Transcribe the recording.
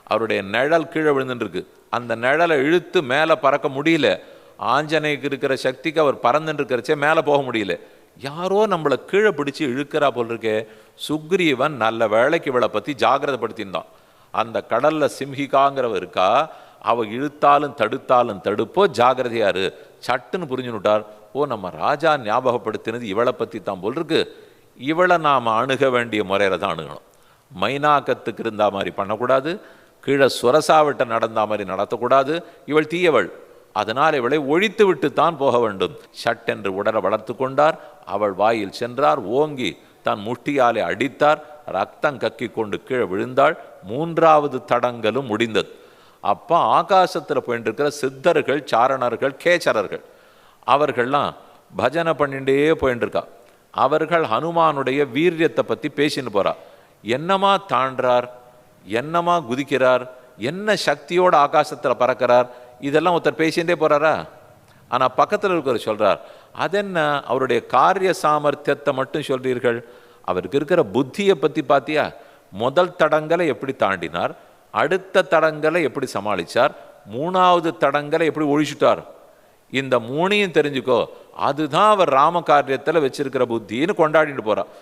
அவருடைய நிழல் கீழே விழுந்துருக்கு. அந்த நிழலை இழுத்து மேலே பறக்க முடியல. ஆஞ்சநேயருக்கு இருக்கிற சக்திக்கு அவர் பறந்துட்டு இருக்கிறச்சே மேலே போக முடியல. யாரோ நம்மளை கீழே பிடிச்சி இழுக்கிறா போல் இருக்கே. சுக்ரீவன் நல்ல வேளைக்கு இவளை பற்றி ஜாகிரதைப்படுத்தியிருந்தான். அந்த கடல்ல சிம்ஹிகாங்கிறவ இருக்கா, அவ இழுத்தாலும் தடுத்தாலும் தடுப்போ, ஜாகிரதையாரு. சட்டுன்னு புரிஞ்சுனுட்டார். ஓ, நம்ம ராஜா ஞாபகப்படுத்தினது இவளை பற்றி தான் போல் இருக்கு. இவளை நாம் அணுக வேண்டிய முறையில் தான் அணுகணும். மைனாக்கத்துக்கு இருந்தா மாதிரி பண்ணக்கூடாது, கீழே சுரசாவிட்ட நடந்தா மாதிரி நடத்தக்கூடாது. இவள் தீயவள், அதனால் இவளை ஒழித்து விட்டு தான் போக வேண்டும். சட்டென்று உடலை வளர்த்து கொண்டார். அவள் வாயில் சென்றார். ஓங்கி தன் முட்டியாலே அடித்தார். ரத்தம் கக்கி கொண்டு கீழே விழுந்தாள். 3வது தடங்கலும் முடிந்தது. அப்போ ஆகாசத்தில் போயிட்டு இருக்கிற சித்தர்கள், சாரணர்கள், கேச்சரர்கள் அவர்கள்லாம் பஜனை பண்ணிட்டே போயிட்டு இருக்கா. அவர்கள் ஹனுமானுடைய வீரியத்தை பற்றி பேசின்னு போறா. என்னமா தாண்டார், என்னமா குதிக்கிறார், என்ன சக்தியோடு ஆகாசத்தில் பறக்கிறார், இதெல்லாம் ஒருத்தர் பேசிகிட்டே போகிறாரா? ஆனால் பக்கத்தில் இருக்கிறவர் சொல்கிறார், அதென்ன அவருடைய காரிய சாமர்த்தியத்தை மட்டும் சொல்கிறீர்கள், அவருக்கு இருக்கிற புத்தியை பற்றி பார்த்தியா? முதல் தடங்களை எப்படி தாண்டினார், அடுத்த தடங்களை எப்படி சமாளித்தார், 3வது தடங்களை எப்படி ஒழிச்சுட்டார், இந்த 3ஐயும் தெரிஞ்சுக்கோ. அதுதான் அவர் ராம காரியத்தில் வச்சிருக்கிற புத்தின்னு கொண்டாடிட்டு போகிறார்.